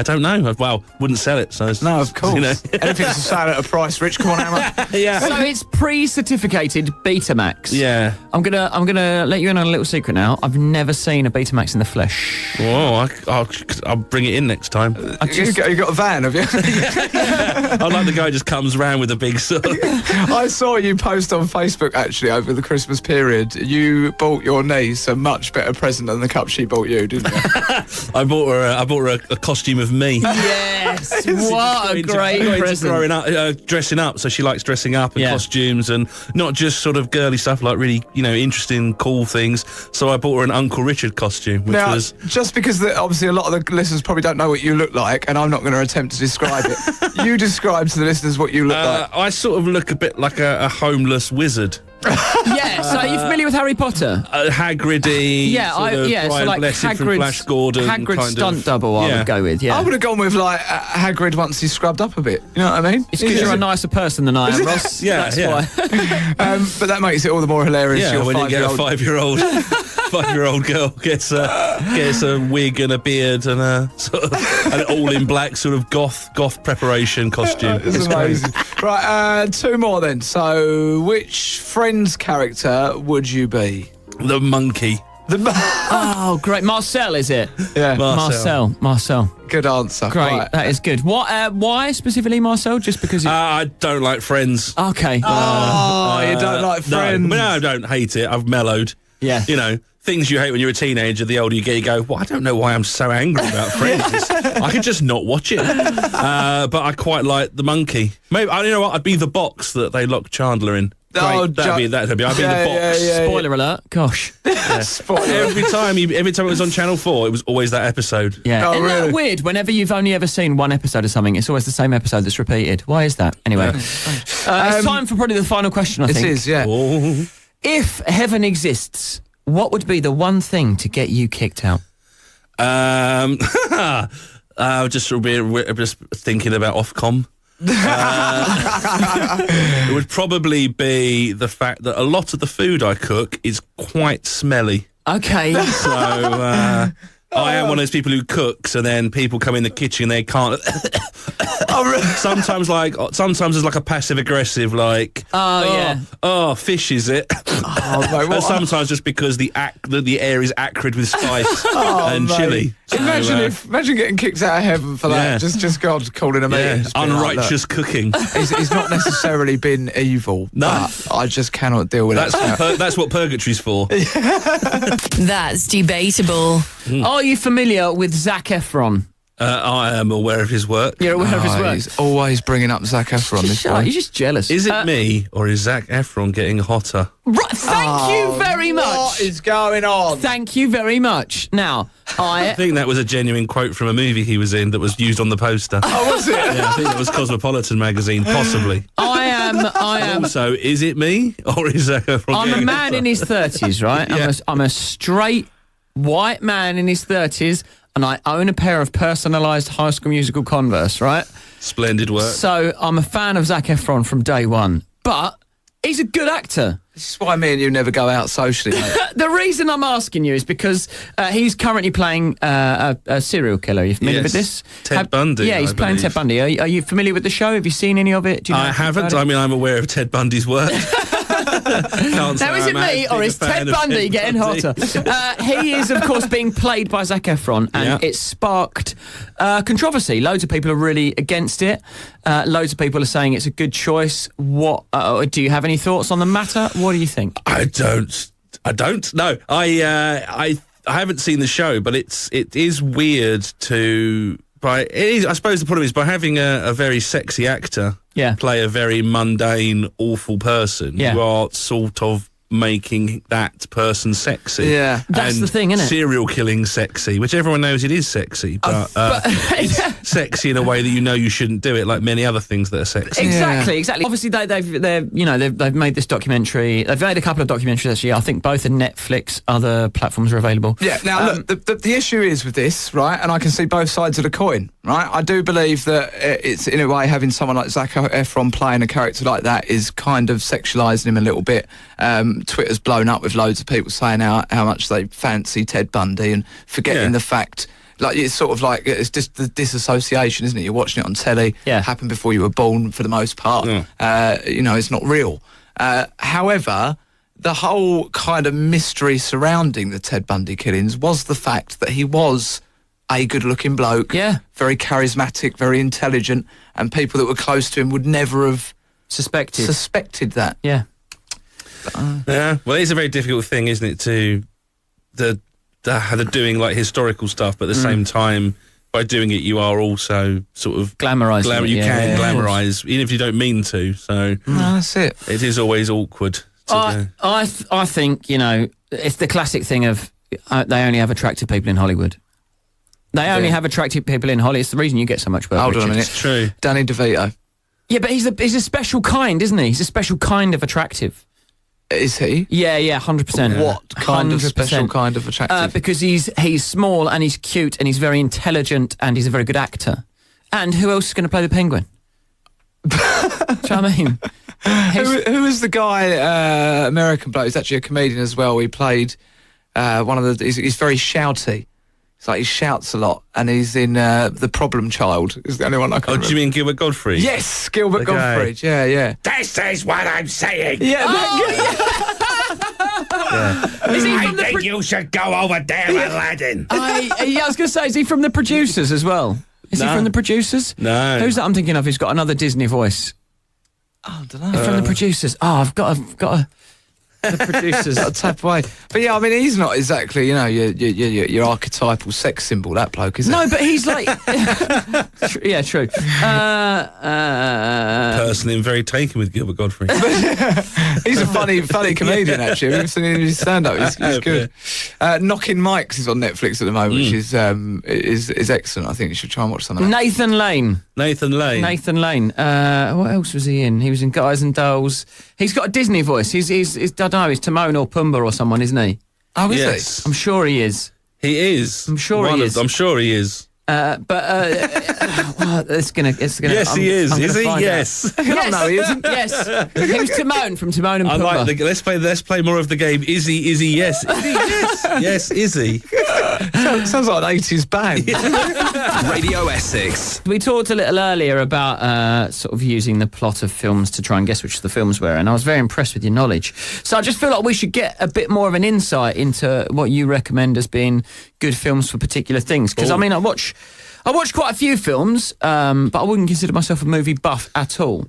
[SPEAKER 4] don't know. Well, wouldn't sell it, so...
[SPEAKER 3] No, of course.
[SPEAKER 4] You know.
[SPEAKER 3] Anything's for sale at a price, Rich. Come on, Hammer.
[SPEAKER 4] Yeah.
[SPEAKER 5] So it's pre-certificated Betamax.
[SPEAKER 4] Yeah.
[SPEAKER 5] I'm gonna let you in on a little secret now. I've never seen a Betamax in the flesh.
[SPEAKER 4] Oh, I'll bring it in next time.
[SPEAKER 3] You got a van, have you?
[SPEAKER 4] I like the guy who just comes around with a big sort of...
[SPEAKER 3] I saw you post on Facebook, actually, over the Christmas period. You bought your niece a much better present than the cup she bought you, didn't you?
[SPEAKER 4] I bought her a costume of me.
[SPEAKER 5] Yes, what a great present.
[SPEAKER 4] Growing up, dressing up, so she likes dressing up and costumes, and not just sort of girly stuff, like really, interesting, cool things. So I bought her an Uncle Richard costume, which was...
[SPEAKER 3] Just because obviously a lot of the listeners probably don't know what you look like, and I'm not going to attempt to describe it. You describe to the listeners what you look like.
[SPEAKER 4] I sort of look a bit like a homeless wizard.
[SPEAKER 5] Yeah, so are you familiar with Harry Potter?
[SPEAKER 4] Hagridy,
[SPEAKER 5] so
[SPEAKER 4] Brian
[SPEAKER 5] like
[SPEAKER 4] Blessed from Flash Gordon.
[SPEAKER 5] Hagrid's
[SPEAKER 4] kind
[SPEAKER 5] stunt
[SPEAKER 4] of,
[SPEAKER 5] double, I would go with,
[SPEAKER 3] I would have gone with like Hagrid once he's scrubbed up a bit. You know what I mean?
[SPEAKER 5] It's because you're a nicer person than I am, Ross.
[SPEAKER 4] That's
[SPEAKER 5] why.
[SPEAKER 3] But that makes it all the more hilarious.
[SPEAKER 4] Yeah, when you get a 5-year-old girl gets a wig and a beard and an all in black sort of goth preparation costume.
[SPEAKER 3] It's amazing. Right, 2 more then. So, which Friends character would you be?
[SPEAKER 4] The monkey.
[SPEAKER 5] Oh, great. Marcel, is it?
[SPEAKER 3] Yeah.
[SPEAKER 5] Marcel.
[SPEAKER 3] Good answer.
[SPEAKER 5] Great,
[SPEAKER 3] Right.
[SPEAKER 5] that is good. Why specifically Marcel? Just because
[SPEAKER 4] I don't like Friends.
[SPEAKER 5] Okay.
[SPEAKER 3] You don't like Friends?
[SPEAKER 4] No, I don't hate it. I've mellowed.
[SPEAKER 5] Yeah.
[SPEAKER 4] Things you hate when you're a teenager, the older you get, you go, well, I don't know why I'm so angry about Friends. I could just not watch it. But I quite like the monkey. Maybe, you know what, I'd be the box that they lock Chandler in.
[SPEAKER 3] Oh,
[SPEAKER 4] That'd be. I'd be the box.
[SPEAKER 5] Spoiler alert. Gosh.
[SPEAKER 3] Spoiler.
[SPEAKER 4] Every time it was on Channel 4, it was always that episode.
[SPEAKER 5] Yeah.
[SPEAKER 3] Oh,
[SPEAKER 5] Isn't
[SPEAKER 3] really?
[SPEAKER 5] that weird? Whenever you've only ever seen one episode of something, it's always the same episode that's repeated. Why is that? Anyway. It's time for probably the final question, I think.
[SPEAKER 3] It is, yeah.
[SPEAKER 4] Oh.
[SPEAKER 5] If heaven exists, what would be the one thing to get you kicked out?
[SPEAKER 4] Just thinking about Ofcom. It would probably be the fact that a lot of the food I cook is quite smelly.
[SPEAKER 5] Okay.
[SPEAKER 4] So I am one of those people who cooks, and then people come in the kitchen, they can't. Sometimes there's like a passive aggressive, like, fish is it? And sometimes just because the air is acrid with spice and chili. So,
[SPEAKER 3] imagine getting kicked out of heaven for that. Just God calling a meeting.
[SPEAKER 4] Unrighteous cooking.
[SPEAKER 3] He's not necessarily been evil.
[SPEAKER 4] No,
[SPEAKER 3] but I just cannot deal with
[SPEAKER 4] that's what purgatory's for.
[SPEAKER 1] That's debatable.
[SPEAKER 5] Are you familiar with Zac Efron?
[SPEAKER 4] I am aware of his work.
[SPEAKER 5] You're aware of his work?
[SPEAKER 3] He's always bringing up Zac Efron. This
[SPEAKER 5] You're just jealous.
[SPEAKER 4] Is it me, or is Zac Efron getting hotter?
[SPEAKER 5] Right, thank you very much.
[SPEAKER 3] What is going on?
[SPEAKER 5] Thank you very much. Now,
[SPEAKER 4] I think that was a genuine quote from a movie he was in that was used on the poster.
[SPEAKER 3] Oh, was it?
[SPEAKER 4] Yeah, I think it was Cosmopolitan magazine, possibly.
[SPEAKER 5] I am.
[SPEAKER 4] Also, is it me, or is Zac Efron
[SPEAKER 5] I'm a
[SPEAKER 4] getting
[SPEAKER 5] man
[SPEAKER 4] hotter?
[SPEAKER 5] in his 30s, right?
[SPEAKER 4] Yeah.
[SPEAKER 5] I'm a straight white man in his 30s, and I own a pair of personalised High School Musical Converse, right?
[SPEAKER 4] Splendid work.
[SPEAKER 5] So I'm a fan of Zac Efron from day one. But He's a good actor.
[SPEAKER 3] This is why me and you never go out socially, mate.
[SPEAKER 5] The reason I'm asking you is because he's currently playing a serial killer. Are you familiar with this?
[SPEAKER 4] Ted Bundy.
[SPEAKER 5] Yeah, he's playing Ted Bundy. Are you familiar with the show? Have you seen any of it? Do you know
[SPEAKER 4] I haven't. I mean, I'm aware of Ted Bundy's work.
[SPEAKER 5] Now, is it me or is Ted Bundy getting hotter? He is, of course, being played by Zac Efron, and it sparked controversy. Loads of people are really against it. Loads of people are saying it's a good choice. What do you have any thoughts on the matter? What do you think?
[SPEAKER 4] I don't. No, I haven't seen the show, but it is weird to. I suppose the problem is by having a very sexy actor play a very mundane, awful person, you are sort of making that person sexy.
[SPEAKER 3] Yeah.
[SPEAKER 5] That's the thing, isn't it?
[SPEAKER 4] Serial killing sexy, which everyone knows it is sexy, but it's sexy in a way that you know you shouldn't do it, like many other things that are sexy.
[SPEAKER 5] Exactly. Obviously, they've made this documentary. They've made a couple of documentaries actually. I think both on Netflix, other platforms are available.
[SPEAKER 3] Yeah. Now, look, the issue is with this, right? And I can see both sides of the coin, right? I do believe that it's in a way having someone like Zac Efron playing a character like that is kind of sexualising him a little bit. Twitter's blown up with loads of people saying how much they fancy Ted Bundy and forgetting the fact. Like, it's sort of like, it's just the disassociation, isn't it? You're watching it on telly, happened before you were born for the most part. It's not real. However, the whole kind of mystery surrounding the Ted Bundy killings was the fact that he was a good-looking bloke, very charismatic, very intelligent, and people that were close to him would never have suspected that.
[SPEAKER 5] Yeah.
[SPEAKER 4] Well, it's a very difficult thing, isn't it, to the doing like historical stuff, but at the same time, by doing it, you are also sort of
[SPEAKER 5] glamorising.
[SPEAKER 4] You can glamourise, even if you don't mean to. So
[SPEAKER 3] that's it.
[SPEAKER 4] It is always awkward.
[SPEAKER 5] I think it's the classic thing of they only have attractive people in Hollywood. They only have attractive people in Hollywood. It's the reason you get so much work.
[SPEAKER 3] Hold on a minute.
[SPEAKER 4] It's true.
[SPEAKER 3] Danny DeVito.
[SPEAKER 5] Yeah, but he's a special kind, isn't he? He's a special kind of attractive.
[SPEAKER 3] Is he?
[SPEAKER 5] Yeah, 100%.
[SPEAKER 3] What kind
[SPEAKER 5] 100%.
[SPEAKER 3] of special kind of attractive?
[SPEAKER 5] Because he's small and he's cute and he's very intelligent and he's a very good actor. And who else is going to play the Penguin? Do you know what I mean?
[SPEAKER 3] Who is the guy, American bloke? He's actually a comedian as well. He played one of the... He's very shouty. It's like he shouts a lot, and he's in The Problem Child. Is the only one I can remember.
[SPEAKER 4] Do you mean Gilbert Gottfried?
[SPEAKER 3] Yes, Gilbert Gottfried. Yeah.
[SPEAKER 4] This is what I'm saying.
[SPEAKER 3] Yeah.
[SPEAKER 5] Is he
[SPEAKER 4] I
[SPEAKER 5] from
[SPEAKER 4] think you should go over there, Aladdin.
[SPEAKER 5] I was going to say, is he from The Producers as well? Is he from The Producers?
[SPEAKER 4] No.
[SPEAKER 5] Who's that I'm thinking of who's got another Disney voice?
[SPEAKER 3] I don't know.
[SPEAKER 5] From The Producers. Oh, I've got a... The Producers.
[SPEAKER 3] I'll tap away. But yeah, I mean, he's not exactly, your archetypal sex symbol, that bloke, is he?
[SPEAKER 5] No, but he's like... yeah, true.
[SPEAKER 4] Personally, I'm very taken with Gilbert Gottfried.
[SPEAKER 3] He's a funny comedian, actually. We've seen his stand-up. He's good. Knocking Mics is on Netflix at the moment, which is excellent. I think you should try and watch some of that.
[SPEAKER 5] Nathan Lane. What else was he in? He was in Guys and Dolls. He's got a Disney voice. He's I don't know, he's Timon or Pumbaa or someone, isn't he?
[SPEAKER 3] Oh, is
[SPEAKER 4] Yes.
[SPEAKER 3] he?
[SPEAKER 5] I'm sure he is.
[SPEAKER 4] He is.
[SPEAKER 5] I'm sure he is.
[SPEAKER 4] I'm sure he is.
[SPEAKER 5] Well, it's gonna.
[SPEAKER 4] Yes, he is. Is he? Yes.
[SPEAKER 5] Yes.
[SPEAKER 3] No, he isn't.
[SPEAKER 5] Yes. He was Timon from Timon and
[SPEAKER 4] I
[SPEAKER 5] Pumbaa.
[SPEAKER 4] like let's play more of the game. Is he? Yes. Is he? Yes. Yes. Is he?
[SPEAKER 3] Sounds like an 80s band.
[SPEAKER 2] Radio Essex.
[SPEAKER 5] We talked a little earlier about sort of using the plot of films to try and guess which the films were, and I was very impressed with your knowledge. So I just feel like we should get a bit more of an insight into what you recommend as being good films for particular things. Because I mean, I watch quite a few films, but I wouldn't consider myself a movie buff at all.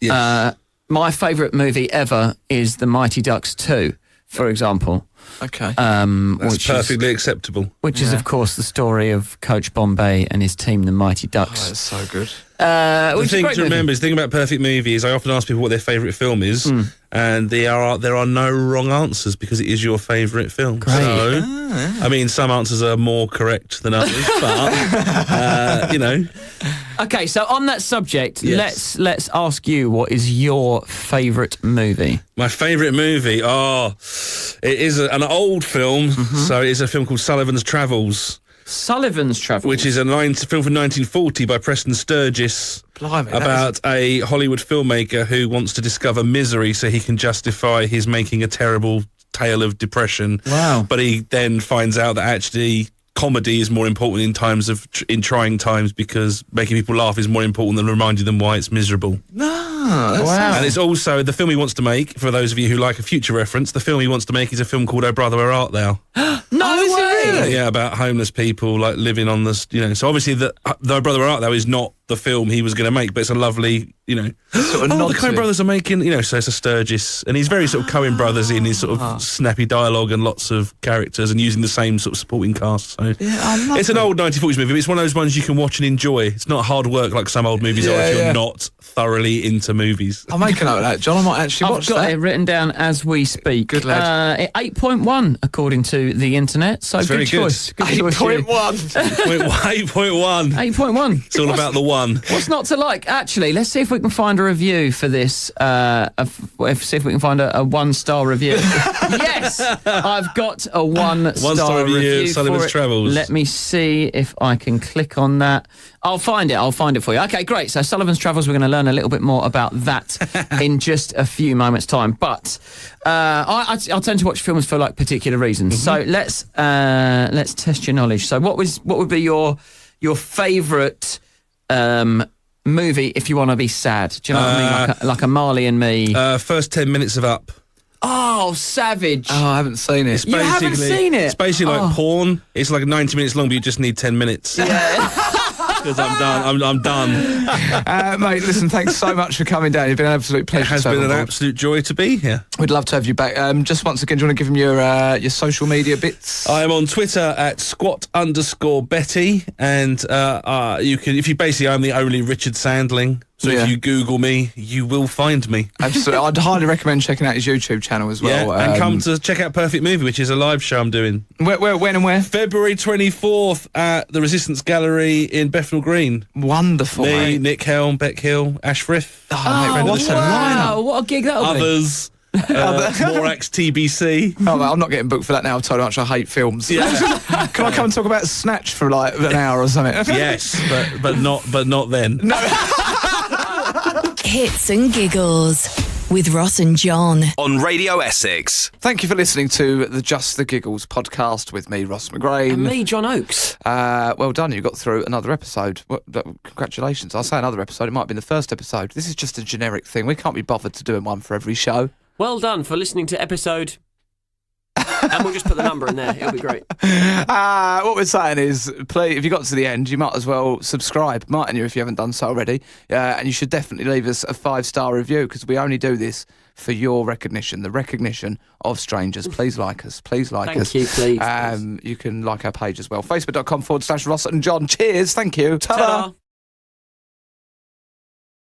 [SPEAKER 4] Yes.
[SPEAKER 5] My favourite movie ever is The Mighty Ducks 2, for example.
[SPEAKER 3] Okay.
[SPEAKER 4] That's perfectly acceptable.
[SPEAKER 5] Which is, of course, the story of Coach Bombay and his team, the Mighty Ducks.
[SPEAKER 3] Oh, that's so good.
[SPEAKER 4] The thing to remember is the thing about perfect movies. I often ask people what their favourite film is, and there are no wrong answers because it is your favourite film.
[SPEAKER 5] Great.
[SPEAKER 4] So, I mean, some answers are more correct than others, but
[SPEAKER 5] Okay, so on that subject,
[SPEAKER 4] Yes.
[SPEAKER 5] let's ask you, what is your favourite movie?
[SPEAKER 4] My favourite movie, it is an old film. So it is a film called Sullivan's Travels.
[SPEAKER 5] Sullivan's Travels.
[SPEAKER 4] which is a film from 1940 by Preston Sturgis.
[SPEAKER 3] Blimey,
[SPEAKER 4] About a Hollywood filmmaker who wants to discover misery so he can justify his making a terrible tale of depression.
[SPEAKER 5] Wow.
[SPEAKER 4] But he then finds out that actually comedy is more important in trying times, because making people laugh is more important than reminding them why it's miserable.
[SPEAKER 5] Wow.
[SPEAKER 4] And it's also the film he wants to make, for those of you who like a future reference, the film he wants to make is a film called Oh Brother, Where Art Thou?
[SPEAKER 5] No way!
[SPEAKER 4] Yeah, about homeless people like living on this, so obviously the Oh Brother, Where Art Thou is not the film he was going to make, but it's a lovely,
[SPEAKER 3] Sort of nod
[SPEAKER 4] the
[SPEAKER 3] to
[SPEAKER 4] Coen
[SPEAKER 3] it.
[SPEAKER 4] brothers are making, so it's a Sturgis, and he's very sort of Coen brothers in his sort of snappy dialogue and lots of characters and using the same sort of supporting cast. So it's an old 1940s movie, but it's one of those ones you can watch and enjoy. It's not hard work like some old movies are if you're not thoroughly into movies.
[SPEAKER 3] I'll make a note of that, John. I mimight actually watch
[SPEAKER 5] I've got
[SPEAKER 3] that.
[SPEAKER 5] it written down as we speak.
[SPEAKER 3] Good lad.
[SPEAKER 5] 8.1 according to the internet. So
[SPEAKER 4] very
[SPEAKER 5] good
[SPEAKER 4] good.
[SPEAKER 5] choice. Good choice.
[SPEAKER 3] 8.1.
[SPEAKER 4] 8.1.
[SPEAKER 5] 8.1.
[SPEAKER 4] It's all about the one.
[SPEAKER 5] What's not to like? Actually, let's see if we can find a review for this. See if we can find a 1-star review. Yes, I've got a 1-star review
[SPEAKER 4] of Sullivan's
[SPEAKER 5] for it.
[SPEAKER 4] Travels.
[SPEAKER 5] Let me see if I can click on that. I'll find it for you. Okay, great. So Sullivan's Travels, we're going to learn a little bit more about that in just a few moments' time. But I tend to watch films for like particular reasons. So let's test your knowledge. So what would be your favourite movie if you want to be sad? Do you know what I mean? Like a Marley and Me.
[SPEAKER 4] First 10 minutes of Up.
[SPEAKER 5] Oh, savage.
[SPEAKER 3] Oh, I haven't seen it.
[SPEAKER 5] You haven't seen it?
[SPEAKER 4] It's basically like porn. It's like 90 minutes long, but you just need 10 minutes. Because I'm done. I'm done.
[SPEAKER 3] Mate, listen, thanks so much for coming down. You've been an absolute pleasure.
[SPEAKER 4] It has
[SPEAKER 3] to have
[SPEAKER 4] been
[SPEAKER 3] on
[SPEAKER 4] an
[SPEAKER 3] board.
[SPEAKER 4] absolute joy to be here.
[SPEAKER 3] We'd love to have you back. Just once again, do you want to give them your social media bits?
[SPEAKER 4] I am on Twitter at @squat_Betty, and you can, I'm the only Richard Sandling. So
[SPEAKER 3] Yeah.
[SPEAKER 4] if you Google me, you will find me.
[SPEAKER 3] Absolutely. I'd highly recommend checking out his YouTube channel as well.
[SPEAKER 4] And come to check out Perfect Movie, which is a live show I'm doing.
[SPEAKER 3] When and where?
[SPEAKER 4] February 24th at the Resistance Gallery in Bethnal Green.
[SPEAKER 3] Wonderful,
[SPEAKER 4] Me,
[SPEAKER 3] mate.
[SPEAKER 4] Nick Helm, Beck Hill, Ash Frith,
[SPEAKER 3] Oh, mate, what a
[SPEAKER 5] wow,
[SPEAKER 3] lineup.
[SPEAKER 5] what a gig that'll be.
[SPEAKER 4] others, Morax TBC.
[SPEAKER 3] Oh, mate, I'm not getting booked for that now. I've told you how much I hate films. Can I come and talk about Snatch for like an hour or something?
[SPEAKER 4] Yes, but not then.
[SPEAKER 1] Hits and Giggles with Ross and John.
[SPEAKER 2] On Radio Essex.
[SPEAKER 3] Thank you for listening to the Just the Giggles podcast with me, Ross McGrain.
[SPEAKER 5] And me, John Oakes.
[SPEAKER 3] Well done, you got through another episode. Well, congratulations. I'll say another episode. It might have been the first episode. This is just a generic thing. We can't be bothered to doing one for every show.
[SPEAKER 6] Well done for listening to episode. And we'll just put the number in there. It'll be great.
[SPEAKER 3] What we're saying is, please, if you got to the end, you might as well subscribe, mightn't you, if you haven't done so already? And you should definitely leave us a 5-star review, because we only do this for your recognition, the recognition of strangers. Please like us. Please like us.
[SPEAKER 6] Thank you, please.
[SPEAKER 3] You can like our page as well. Facebook.com/Ross and John. Cheers. Thank you. Ta-da.
[SPEAKER 6] Ta-da.